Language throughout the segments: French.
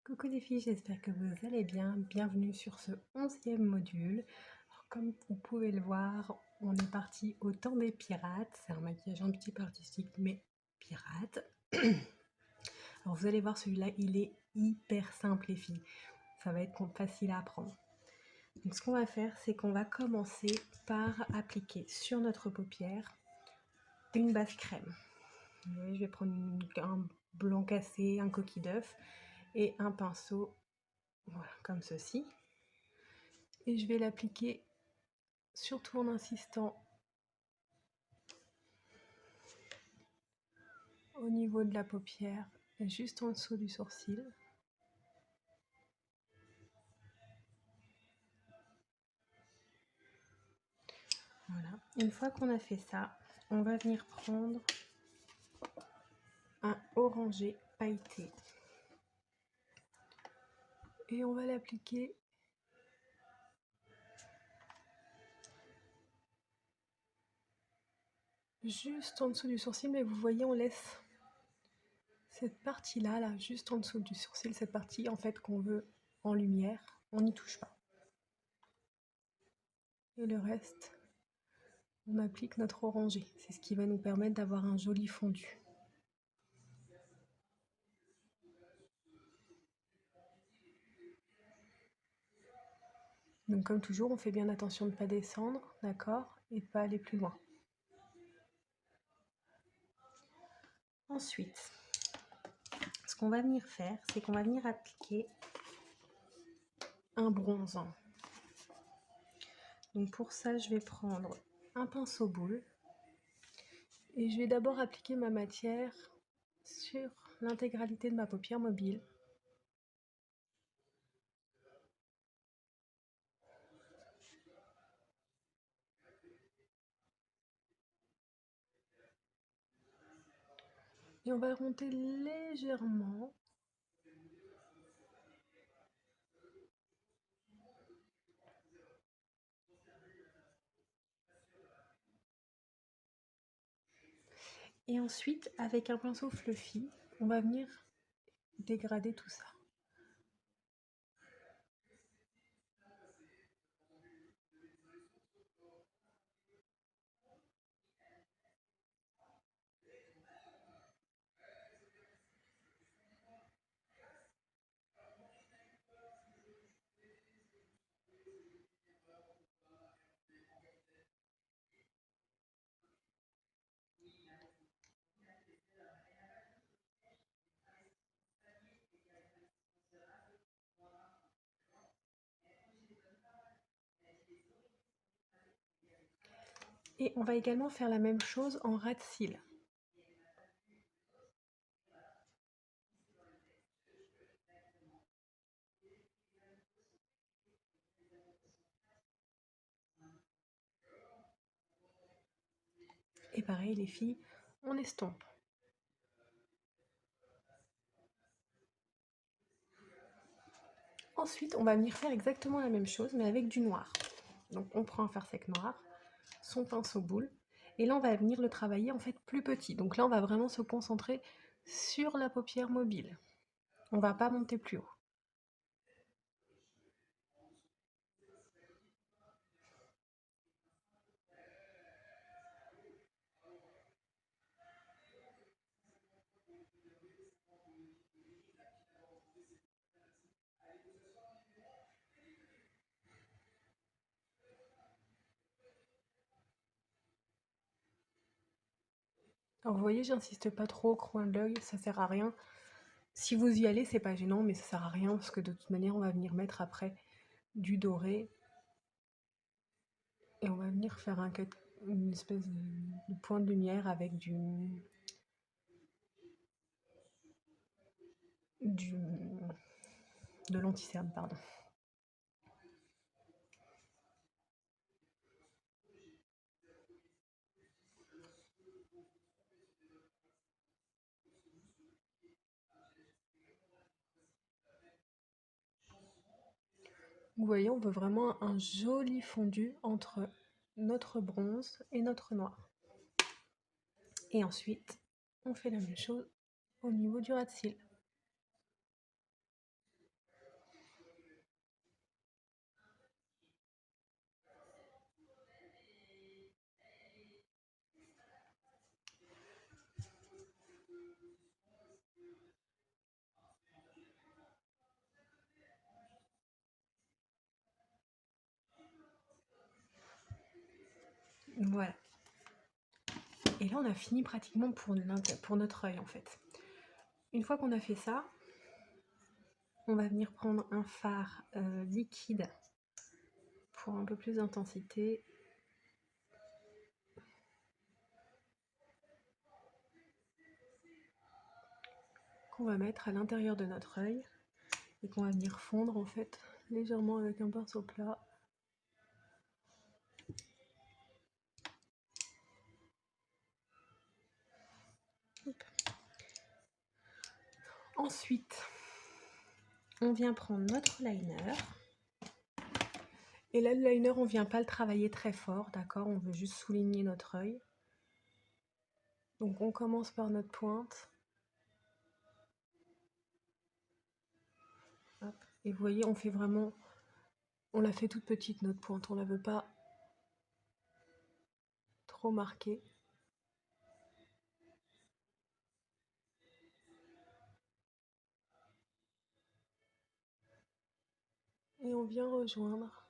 Coucou les filles, j'espère que vous allez bien. Bienvenue sur ce 11e module. Alors, comme vous pouvez le voir, on est parti au temps des pirates. C'est un maquillage un petit peu artistique, mais pirate. Alors vous allez voir, celui-là, il est hyper simple les filles. Ça va être facile à apprendre. Donc ce qu'on va faire, c'est qu'on va commencer par appliquer sur notre paupière une base crème. Vous voyez, je vais prendre un blanc cassé, un coquille d'œuf et un pinceau. Voilà, comme ceci. Et je vais l'appliquer surtout en insistant au niveau de la paupière, juste en dessous du sourcil. Voilà. Une fois qu'on a fait ça, on va venir prendre un orangé pailleté. Et on va l'appliquer juste en dessous du sourcil, mais vous voyez, on laisse cette partie-là, là, juste en dessous du sourcil, cette partie en fait qu'on veut en lumière, on n'y touche pas. Et le reste, on applique notre orangé. C'est ce qui va nous permettre d'avoir un joli fondu. Donc comme toujours, on fait bien attention de ne pas descendre, d'accord, et de ne pas aller plus loin. Ensuite, ce qu'on va venir faire, c'est qu'on va venir appliquer un bronzant. Donc pour ça, je vais prendre un pinceau boule et je vais d'abord appliquer ma matière sur l'intégralité de ma paupière mobile. Et on va remonter légèrement. Et ensuite, avec un pinceau fluffy, on va venir dégrader tout ça. Et on va également faire la même chose en ras de cils. Et pareil les filles, on estompe. Ensuite, on va venir faire exactement la même chose, mais avec du noir. Donc on prend un fard sec noir, son pinceau boule, et là on va venir le travailler en fait plus petit. Donc là on va vraiment se concentrer sur la paupière mobile. On va pas monter plus haut. Alors vous voyez, j'insiste pas trop au coin de l'œil, ça sert à rien. Si vous y allez, c'est pas gênant, mais ça sert à rien parce que de toute manière, on va venir mettre après du doré et on va venir faire une espèce de point de lumière avec de l'anticerne, pardon. Vous voyez, on veut vraiment un joli fondu entre notre bronze et notre noir. Et ensuite, on fait la même chose au niveau du ras de cils. Voilà. Et là, on a fini pratiquement pour notre œil, en fait. Une fois qu'on a fait ça, on va venir prendre un fard liquide pour un peu plus d'intensité. Qu'on va mettre à l'intérieur de notre œil et qu'on va venir fondre, en fait, légèrement avec un pinceau plat. Hop. Ensuite, on vient prendre notre liner. Et là, le liner, on vient pas le travailler très fort, d'accord? On veut juste souligner notre œil. Donc, on commence par notre pointe. Hop. Et vous voyez, on fait vraiment... On la fait toute petite, notre pointe. On la veut pas trop marquée. Et on vient rejoindre.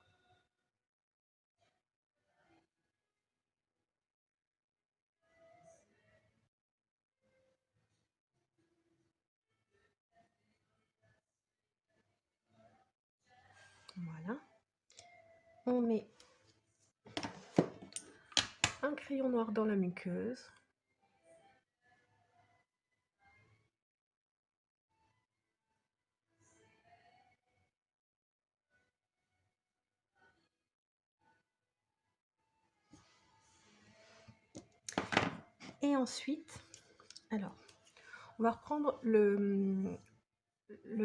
Voilà. On met un crayon noir dans la muqueuse. Et ensuite, alors, on va reprendre le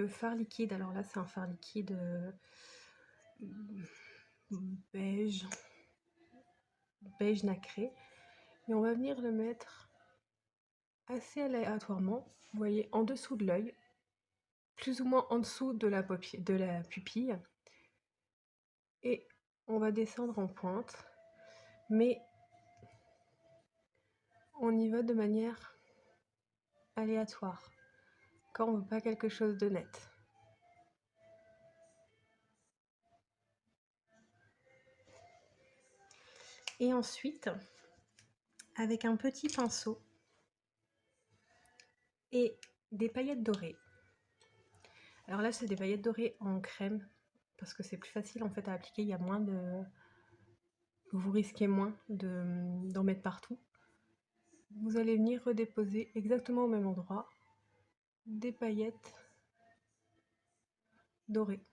fard liquide. Alors là, c'est un fard liquide beige nacré. Et on va venir le mettre assez aléatoirement, vous voyez, en dessous de l'œil, plus ou moins en dessous de la pupille. Et on va descendre en pointe, mais on y va de manière aléatoire, quand on veut pas quelque chose de net. Et ensuite, avec un petit pinceau et des paillettes dorées. Alors là, c'est des paillettes dorées en crème, parce que c'est plus facile en fait à appliquer, il y a moins de... Vous risquez moins d'en mettre partout. Vous allez venir redéposer exactement au même endroit des paillettes dorées.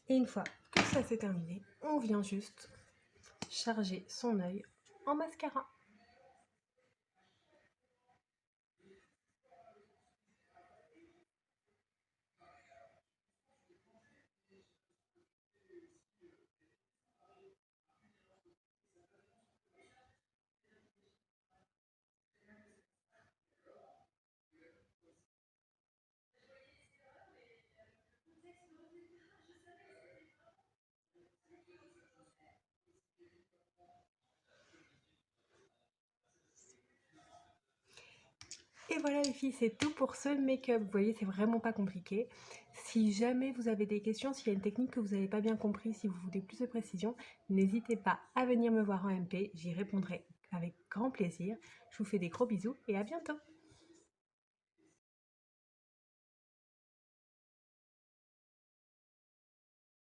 Et une fois que ça c'est terminé, on vient juste charger son œil en mascara. Et voilà les filles, c'est tout pour ce make-up. Vous voyez, c'est vraiment pas compliqué. Si jamais vous avez des questions, s'il y a une technique que vous n'avez pas bien compris, si vous voulez plus de précision, n'hésitez pas à venir me voir en MP, j'y répondrai avec grand plaisir. Je vous fais des gros bisous et à bientôt.